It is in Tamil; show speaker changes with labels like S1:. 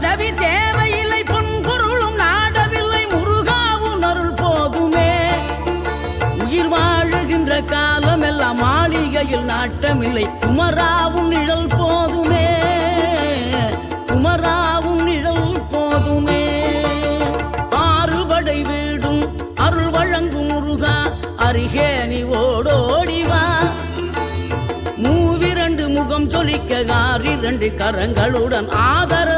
S1: பதவி தேவையில்லை பொன்பொருளும் நாடவில்லை முருகாவும் அருள் போதுமே உயிர் வாழுகின்ற காலம் எல்லாம் மாளிகையில் நாட்டமில்லை குமராவும் நிழல் போதுமே குமராவும் நிழல் போதுமே ஆறுபடை வீடும் அருள் வழங்கும் முருகா அருகே நீ ஓடோடிவா மூவிரண்டு முகம் சொலிக்க 6 கரங்களுடன் ஆதர